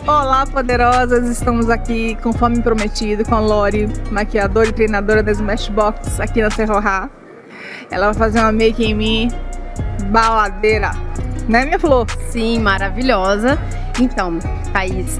Olá, poderosas! Estamos aqui, conforme prometido, com a Lori, maquiadora e treinadora da Smashbox aqui na Serrohá. Ela vai fazer uma make em mim baladeira, né, minha flor? Sim, maravilhosa. Então, Thaís,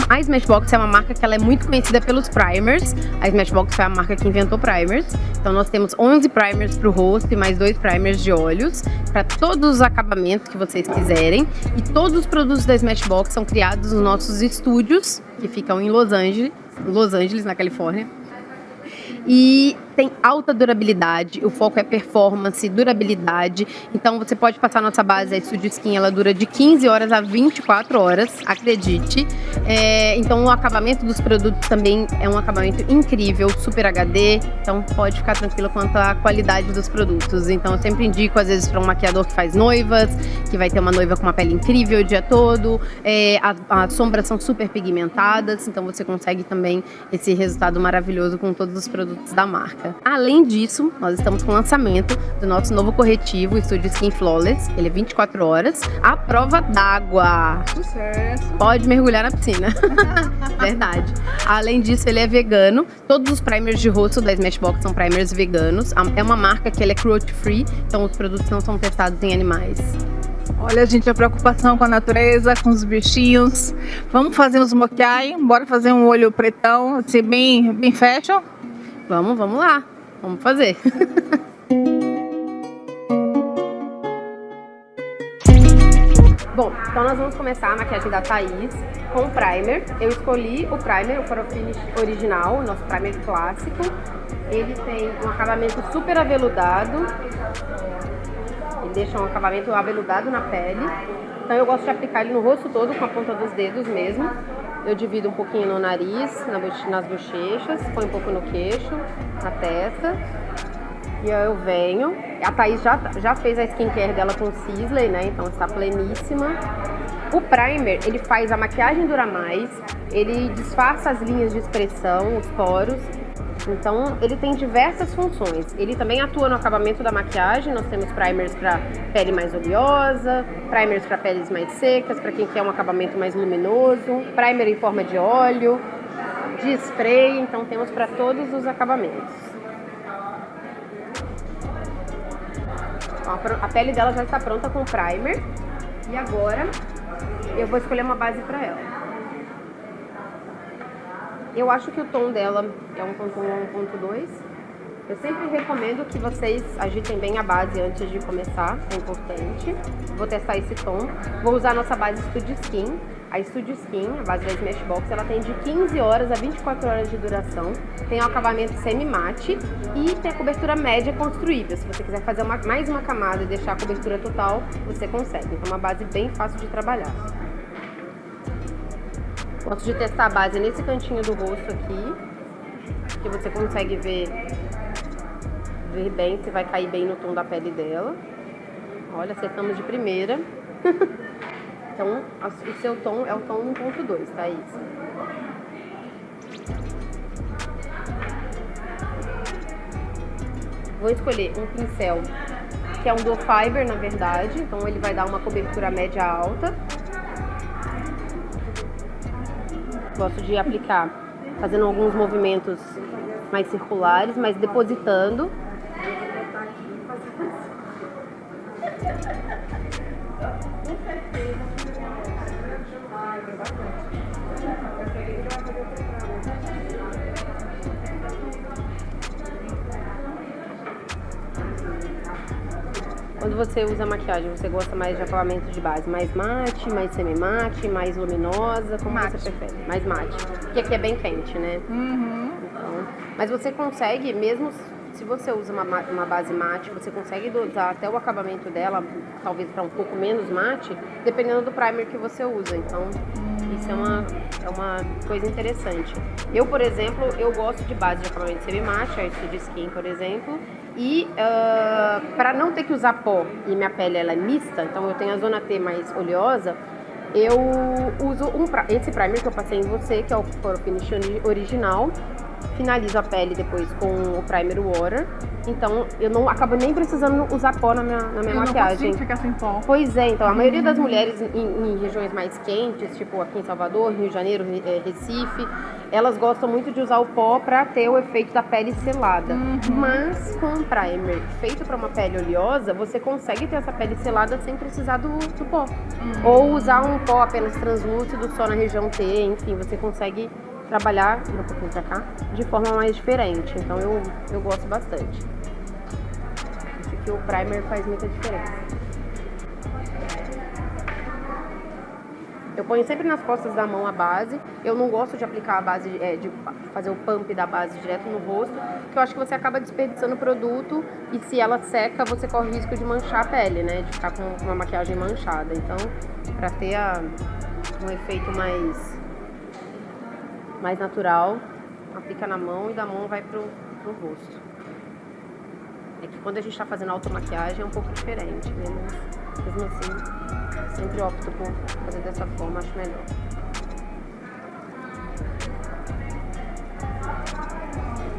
a Smashbox é uma marca que ela é muito conhecida pelos primers. A Smashbox foi a marca que inventou primers. Então nós temos 11 primers para o rosto e mais 2 primers de olhos, para todos os acabamentos que vocês quiserem. E todos os produtos da Smashbox são criados nos nossos estúdios, que ficam em Los Angeles, na Califórnia. E tem alta durabilidade, o foco é performance, durabilidade. Então você pode passar nossa base, a Studio Skin, ela dura de 15 horas a 24 horas, acredite. Então o acabamento dos produtos também é um acabamento incrível, super HD. Então pode ficar tranquilo quanto à qualidade dos produtos. Então eu sempre indico, às vezes, para um maquiador que faz noivas, que vai ter uma noiva com uma pele incrível o dia todo. As sombras são super pigmentadas, então você consegue também esse resultado maravilhoso com todos os produtos da marca. Além disso, nós estamos com o lançamento do nosso novo corretivo, o Studio Skin Flawless. Ele é 24 horas, à prova d'água. Sucesso! Pode mergulhar na piscina. Verdade. Além disso, ele é vegano. Todos os primers de rosto da Smashbox são primers veganos. É uma marca que ela é cruelty free, então os produtos não são testados em animais. Olha, gente, a preocupação com a natureza, com os bichinhos. Vamos fazer uns maquiagem, bora fazer um olho pretão, assim, bem fashion. Vamos lá. Vamos fazer. Bom, então nós vamos começar a maquiagem da Thaís com o primer. Eu escolhi o primer, o Photo Finish original, o nosso primer clássico. Ele tem um acabamento super aveludado. Ele deixa um acabamento aveludado na pele. Então eu gosto de aplicar ele no rosto todo com a ponta dos dedos mesmo. Eu divido um pouquinho no nariz, nas bochechas, põe um pouco no queixo, na testa. E aí eu venho. A Thaís já fez a skincare dela com Sisley, né? Então está pleníssima. O primer, ele faz a maquiagem durar mais, ele disfarça as linhas de expressão, os poros. Então, ele tem diversas funções. Ele também atua no acabamento da maquiagem. Nós temos primers para pele mais oleosa, primers para peles mais secas, para quem quer um acabamento mais luminoso, primer em forma de óleo, de spray. Então, temos para todos os acabamentos. A pele dela já está pronta com o primer. E agora, eu vou escolher uma base para ela. Eu acho que o tom dela é 1.1 ou 1.2. Eu sempre recomendo que vocês agitem bem a base antes de começar, é importante. Vou testar esse tom. Vou usar a nossa base Studio Skin. A Studio Skin, a base da Smashbox, ela tem de 15 horas a 24 horas de duração. Tem um acabamento semi-mate e tem a cobertura média construível. Se você quiser fazer mais uma camada e deixar a cobertura total, você consegue. Então é uma base bem fácil de trabalhar. Gosto de testar a base nesse cantinho do rosto aqui, que você consegue ver bem se vai cair bem no tom da pele dela. Olha, acertamos de primeira. Então, o seu tom é o tom 1.2, Thaís. Vou escolher um pincel que é um dual fiber, na verdade. Então, ele vai dar uma cobertura média alta. Gosto de aplicar fazendo alguns movimentos mais circulares, mas depositando. Quando você usa maquiagem, você gosta mais de acabamento de base mais mate, mais semi-mate, mais luminosa? Como mate. Você prefere? Mais mate. Porque aqui é bem quente, né? Uhum. Então, mas você consegue, mesmo se você usa uma base mate, você consegue dosar até o acabamento dela, talvez para um pouco menos mate, dependendo do primer que você usa. Então, isso é uma coisa interessante. Eu, por exemplo, eu gosto de base de acabamento semi-mate, a Studio Skin, por exemplo. E para não ter que usar pó e minha pele ela é mista, então eu tenho a zona T mais oleosa, eu uso esse primer que eu passei em você, que é o Photo Finish original. finalizo a pele depois com o Primer Water. Então eu não acabo nem precisando usar pó na minha maquiagem. Não ficar sem pó. Pois é, então a maioria das mulheres em regiões mais quentes, tipo aqui em Salvador, Rio de Janeiro, Recife, elas gostam muito de usar o pó pra ter o efeito da pele selada. Mas com um primer feito pra uma pele oleosa, você consegue ter essa pele selada sem precisar do pó. Ou usar um pó apenas translúcido só na região T, enfim, você consegue trabalhar, um pouquinho pra cá, de forma mais diferente. Então eu gosto bastante. Acho que o primer faz muita diferença. Eu ponho sempre nas costas da mão a base. Eu não gosto de aplicar a base, de fazer o pump da base direto no rosto, porque eu acho que você acaba desperdiçando o produto e se ela seca, você corre o risco de manchar a pele, né? De ficar com uma maquiagem manchada. Então, pra ter um efeito mais natural, aplica na mão e da mão vai pro rosto. É que quando a gente tá fazendo automaquiagem é um pouco diferente, né? Mas mesmo assim, sempre opto por fazer dessa forma, acho melhor.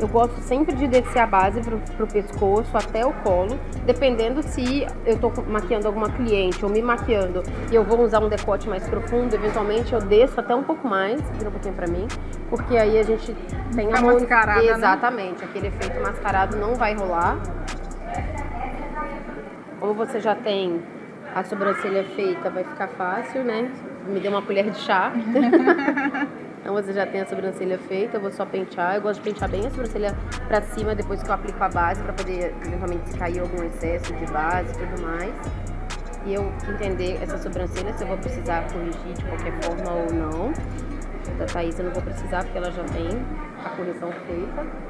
Eu gosto sempre de descer a base pro pescoço até o colo, dependendo se eu tô maquiando alguma cliente ou me maquiando e eu vou usar um decote mais profundo, eventualmente eu desço até um pouco mais, vira um pouquinho pra mim, porque aí a gente tem a mascarada, exatamente, né? Aquele efeito mascarado não vai rolar. Ou você já tem a sobrancelha feita, vai ficar fácil, né? Me deu uma colher de chá. Então você já tem a sobrancelha feita, eu vou só pentear. Eu gosto de pentear bem a sobrancelha pra cima depois que eu aplico a base, pra poder, eventualmente, se cair algum excesso de base e tudo mais. E eu entender essa sobrancelha, se eu vou precisar corrigir de qualquer forma ou não. Da Thaís eu não vou precisar, porque ela já tem a correção feita.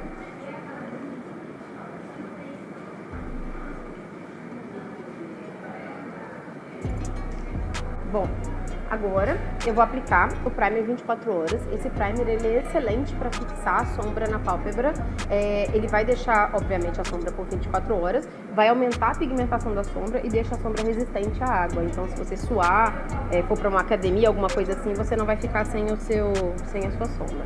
Bom, agora eu vou aplicar o primer 24 horas. Esse primer ele é excelente para fixar a sombra na pálpebra. Ele vai deixar, obviamente, a sombra por 24 horas, vai aumentar a pigmentação da sombra e deixa a sombra resistente à água. Então, se você suar, for para uma academia, alguma coisa assim, você não vai ficar sem a sua sombra.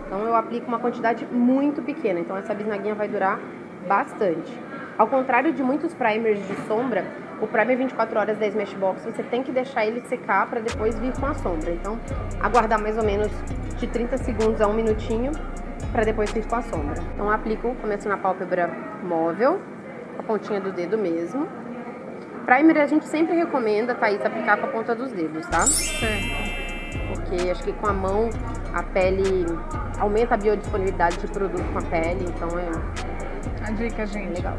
Então, eu aplico uma quantidade muito pequena. Então, essa bisnaguinha vai durar bastante. Ao contrário de muitos primers de sombra, o primer 24 horas da Smashbox, você tem que deixar ele secar para depois vir com a sombra. Então, aguardar mais ou menos de 30 segundos a 1 minutinho para depois vir com a sombra. Então, aplico, começo na pálpebra móvel, com a pontinha do dedo mesmo. Primer a gente sempre recomenda, Thaís, aplicar com a ponta dos dedos, tá? Certo. Porque acho que com a mão a pele aumenta a biodisponibilidade de produto com a pele, então A dica, gente. legal.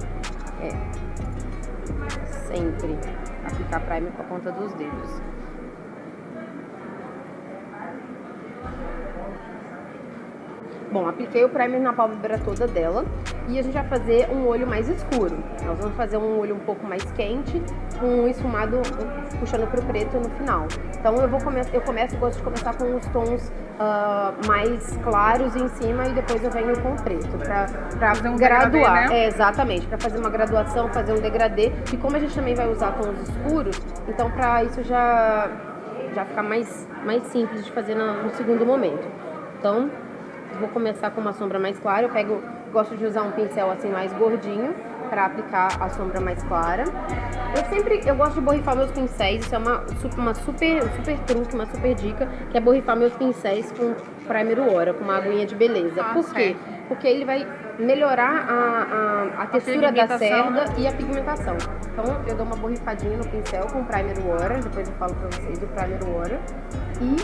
Sempre aplicar primer com a ponta dos dedos. Bom, apliquei o primer na pálpebra toda dela e a gente vai fazer um olho mais escuro. Nós vamos fazer um olho um pouco mais quente, com um esfumado puxando pro preto no final. Então eu gosto de começar com os tons mais claros em cima e depois eu venho com o preto, pra fazer um graduar. degradê, né? Exatamente, pra fazer uma graduação, fazer um degradê. E como a gente também vai usar tons escuros, então pra isso já ficar mais simples de fazer no segundo momento. Então, vou começar com uma sombra mais clara. Gosto de usar um pincel assim mais gordinho para aplicar a sombra mais clara. Eu gosto de borrifar meus pincéis. Isso é uma super truque, uma super dica, que é borrifar meus pincéis com primer Ora, com uma aguinha de beleza. Por quê? Porque ele vai melhorar a textura da cerda e a pigmentação. Então eu dou uma borrifadinha no pincel com primer Ora, depois eu falo pra vocês do primer Ora. E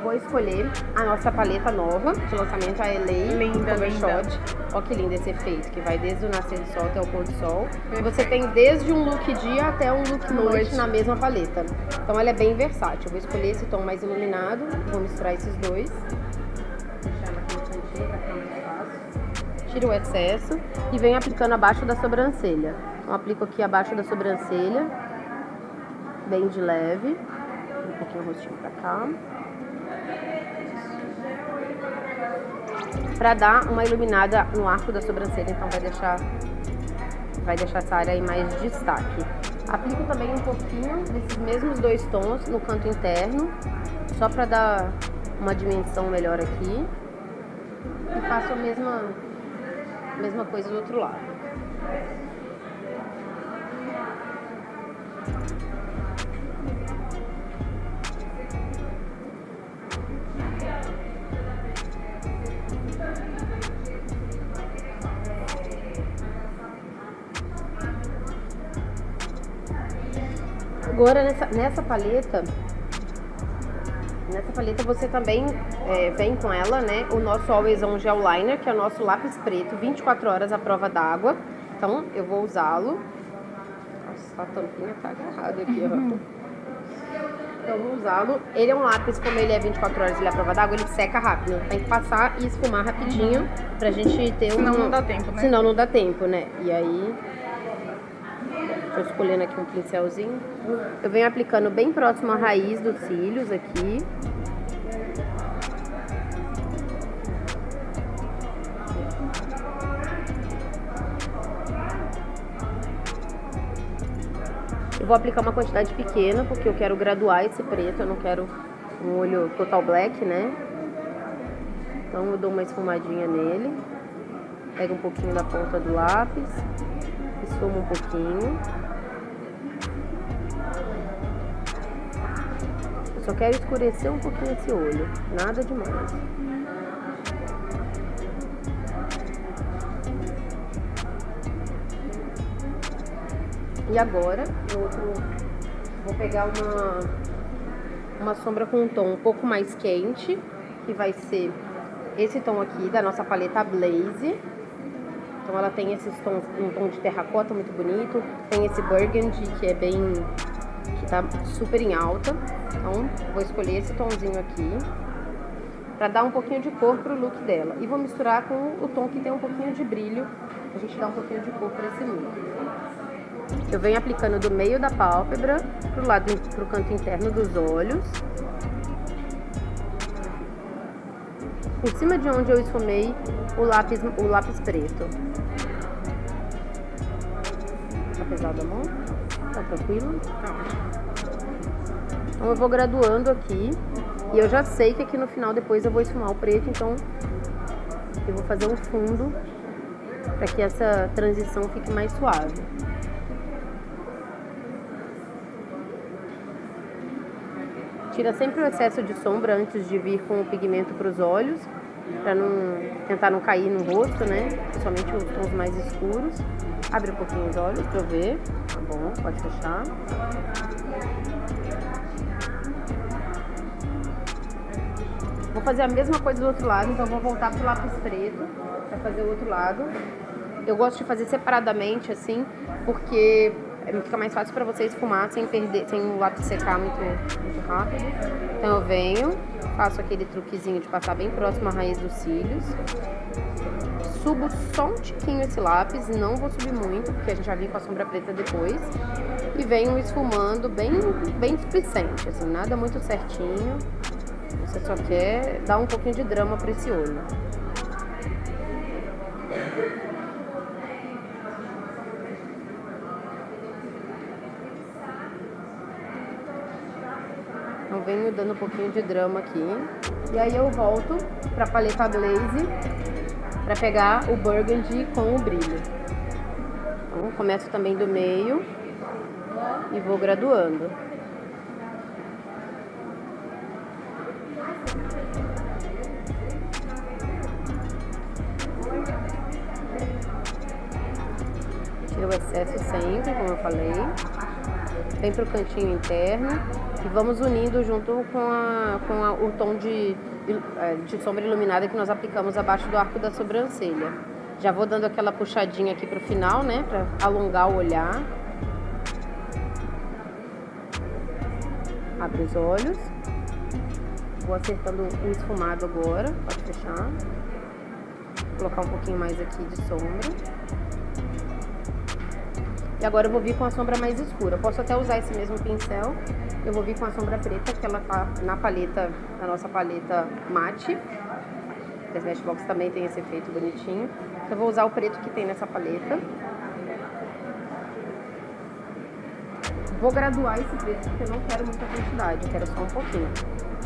vou escolher a nossa paleta nova de lançamento, a LA Linda, Overshot. Olha que lindo esse efeito, que vai desde o nascer do sol até o pôr do sol. E você tem desde um look dia até um look noite na mesma paleta. Então ela é bem versátil. Eu vou escolher esse tom mais iluminado, vou misturar esses dois. Deixar ela aqui no cantinho pra ficar mais fácil. Tiro o excesso e venho aplicando abaixo da sobrancelha. Então aplico aqui abaixo da sobrancelha, bem de leve. Um pouquinho o rostinho pra cá. Pra dar uma iluminada no arco da sobrancelha, então vai deixar essa área aí mais de destaque. Aplico também um pouquinho desses mesmos dois tons no canto interno, só pra dar uma dimensão melhor aqui. E faço a mesma coisa do outro lado. Agora nessa paleta você também vem com ela, né, o nosso Always On Gel Liner, que é o nosso lápis preto, 24 horas à prova d'água. Então eu vou usá-lo. Nossa, a tampinha tá agarrada aqui, ó. Então eu vou usá-lo. Ele é um lápis, como ele é 24 horas e ele é à prova d'água, ele seca rápido. Tem que passar e esfumar rapidinho pra gente ter Senão não dá tempo, né? Senão não dá tempo, né? E aí... Tô escolhendo aqui um pincelzinho. Eu venho aplicando bem próximo à raiz dos cílios aqui. Eu vou aplicar uma quantidade pequena, porque eu quero graduar esse preto. Eu não quero um olho total black, né? Então eu dou uma esfumadinha nele. Pego um pouquinho da ponta do lápis. Esfumo um pouquinho. Eu só quero escurecer um pouquinho esse olho, nada demais. E agora, vou pegar uma sombra com um tom um pouco mais quente, que vai ser esse tom aqui da nossa paleta Blaze. Então ela tem esses tons, um tom de terracota muito bonito, tem esse burgundy que é bem, que tá super em alta. Então vou escolher esse tomzinho aqui pra dar um pouquinho de cor pro look dela. E vou misturar com o tom que tem um pouquinho de brilho, pra gente dar um pouquinho de cor pra esse look. Eu venho aplicando do meio da pálpebra pro canto interno dos olhos. Por cima de onde eu esfumei o lápis preto. Tá pesado a mão? Tá tranquilo? Tá. Então eu vou graduando aqui. E eu já sei que aqui no final depois eu vou esfumar o preto, então eu vou fazer um fundo para que essa transição fique mais suave. Tira sempre o excesso de sombra antes de vir com o pigmento para os olhos, para tentar não cair no rosto, né? Principalmente os tons mais escuros. Abre um pouquinho os olhos para eu ver. Tá bom, pode fechar. Vou fazer a mesma coisa do outro lado, então vou voltar pro lápis preto para fazer o outro lado. Eu gosto de fazer separadamente assim, porque fica mais fácil para você esfumar sem o lápis secar muito rápido. Então eu venho, faço aquele truquezinho de passar bem próximo à raiz dos cílios. Subo só um tiquinho esse lápis, não vou subir muito, porque a gente já vem com a sombra preta depois. E venho esfumando bem displicente, assim, nada muito certinho. Você só quer dar um pouquinho de drama para esse olho. Então venho dando um pouquinho de drama aqui. E aí eu volto para a paleta Blaze para pegar o burgundy com o brilho. Então começo também do meio e vou graduando. Tira o excesso sempre, como eu falei. Vem pro cantinho interno e vamos unindo junto com o tom de sombra iluminada que nós aplicamos abaixo do arco da sobrancelha. Já vou dando aquela puxadinha aqui pro final, né, pra alongar o olhar. Abre os olhos. Vou acertando o esfumado agora, pode fechar. Vou colocar um pouquinho mais aqui de sombra. E agora eu vou vir com a sombra mais escura. Eu posso até usar esse mesmo pincel. Eu vou vir com a sombra preta, que ela tá na nossa paleta mate. A Smashbox também tem esse efeito bonitinho. Eu vou usar o preto que tem nessa paleta. Vou graduar esse preto, porque eu não quero muita quantidade, eu quero só um pouquinho.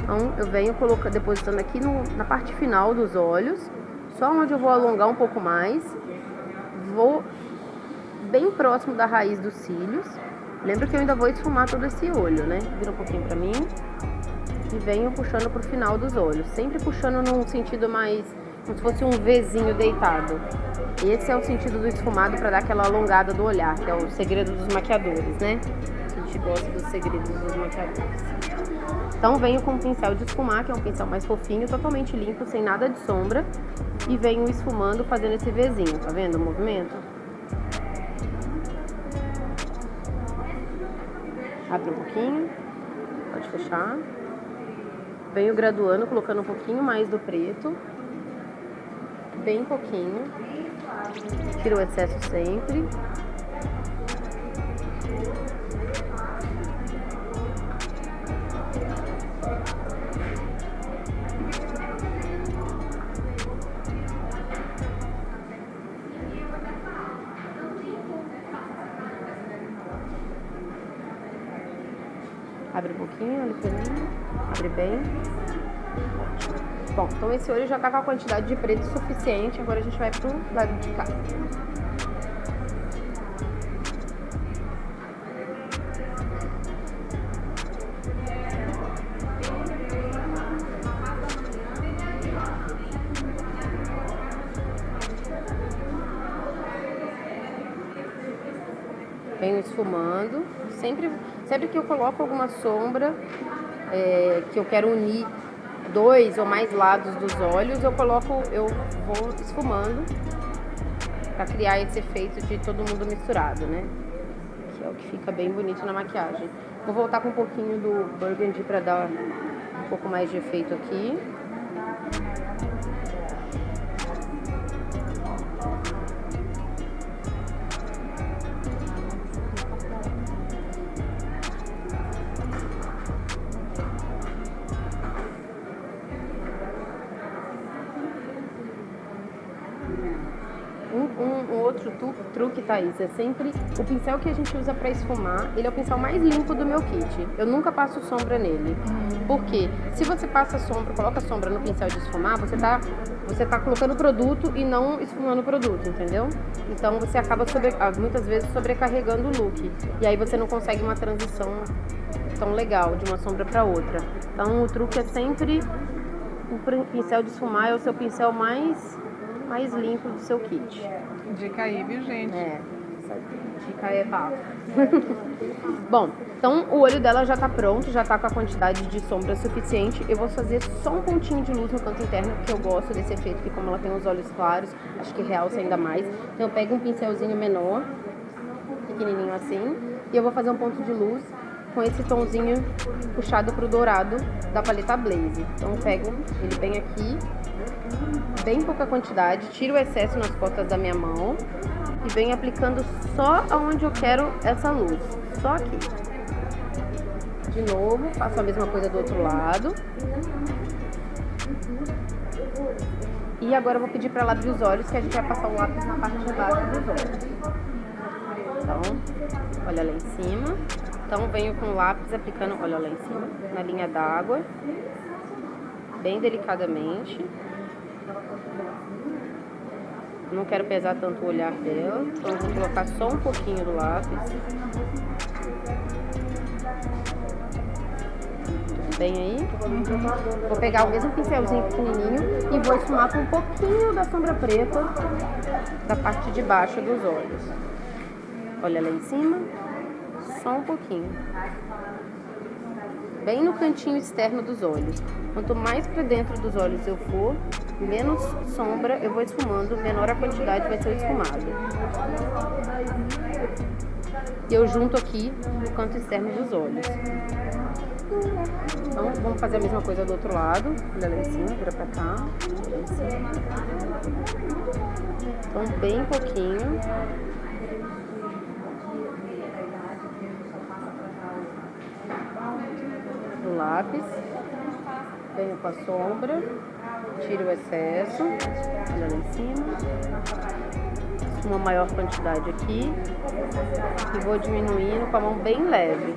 Então eu venho depositando aqui na parte final dos olhos, só onde eu vou alongar um pouco mais. Vou bem próximo da raiz dos cílios. Lembra que eu ainda vou esfumar todo esse olho, né? Vira um pouquinho pra mim. E venho puxando pro final dos olhos. Sempre puxando num sentido mais, como se fosse um Vzinho deitado. Esse é o sentido do esfumado para dar aquela alongada do olhar, que é o segredo dos maquiadores, né? A gente gosta dos segredos dos maquiadores. Então venho com um pincel de esfumar, que é um pincel mais fofinho, totalmente limpo, sem nada de sombra. E venho esfumando, fazendo esse Vzinho, tá vendo o movimento? Abre um pouquinho, pode fechar. Venho graduando, colocando um pouquinho mais do preto. Bem pouquinho. Tiro o excesso sempre. Abre um pouquinho, olha pra mim. Abre bem. Bom, então esse olho já tá com a quantidade de preto suficiente. Agora a gente vai pro lado de cá. Venho esfumando. Sempre que eu coloco alguma sombra, que eu quero unir 2 ou mais lados dos olhos, eu vou esfumando para criar esse efeito de todo mundo misturado, né? Que é o que fica bem bonito na maquiagem. Vou voltar com um pouquinho do Burgundy para dar um pouco mais de efeito aqui. Um outro truque, Thaís, é sempre o pincel que a gente usa para esfumar, ele é o pincel mais limpo do meu kit. Eu nunca passo sombra nele. Porque se você passa sombra, coloca sombra no pincel de esfumar, você tá colocando produto e não esfumando o produto, entendeu? Então você acaba muitas vezes sobrecarregando o look. E aí você não consegue uma transição tão legal de uma sombra para outra. Então o truque é sempre o pincel de esfumar é o seu pincel mais limpo do seu kit. Dica aí, viu, gente? Essa dica é bafo. Bom, então o olho dela já tá pronto, já tá com a quantidade de sombra suficiente. Eu vou fazer só um pontinho de luz no canto interno, porque eu gosto desse efeito, que como ela tem os olhos claros, acho que realça ainda mais. Então eu pego um pincelzinho menor, pequenininho assim, e eu vou fazer um ponto de luz com esse tomzinho puxado pro dourado da paleta Blaze. Então eu pego ele bem aqui, bem pouca quantidade, tiro o excesso nas costas da minha mão e venho aplicando só aonde eu quero essa luz, só aqui. De novo, faço a mesma coisa do outro lado. E agora eu vou pedir para ela abrir os olhos, que a gente vai passar o lápis na parte de baixo dos olhos. Então, olha lá em cima. Então venho com o lápis aplicando, olha lá em cima, na linha d'água, bem delicadamente. Não quero pesar tanto o olhar dela, então eu vou colocar só um pouquinho do lápis. Bem aí. Vou pegar o mesmo pincelzinho pequenininho e vou esfumar com um pouquinho da sombra preta da parte de baixo dos olhos. Olha lá em cima, só um pouquinho. Bem no cantinho externo dos olhos. Quanto mais para dentro dos olhos eu for, menos sombra eu vou esfumando, menor a quantidade vai ser o esfumado. E eu junto aqui no canto externo dos olhos. Então vamos fazer a mesma coisa do outro lado. Olha lá em cima, vira pra cá. Olha em cima. Então bem pouquinho. Do lápis. Venho com a sombra. Tiro o excesso. Olha lá em cima. Uma maior quantidade aqui. E vou diminuindo com a mão bem leve.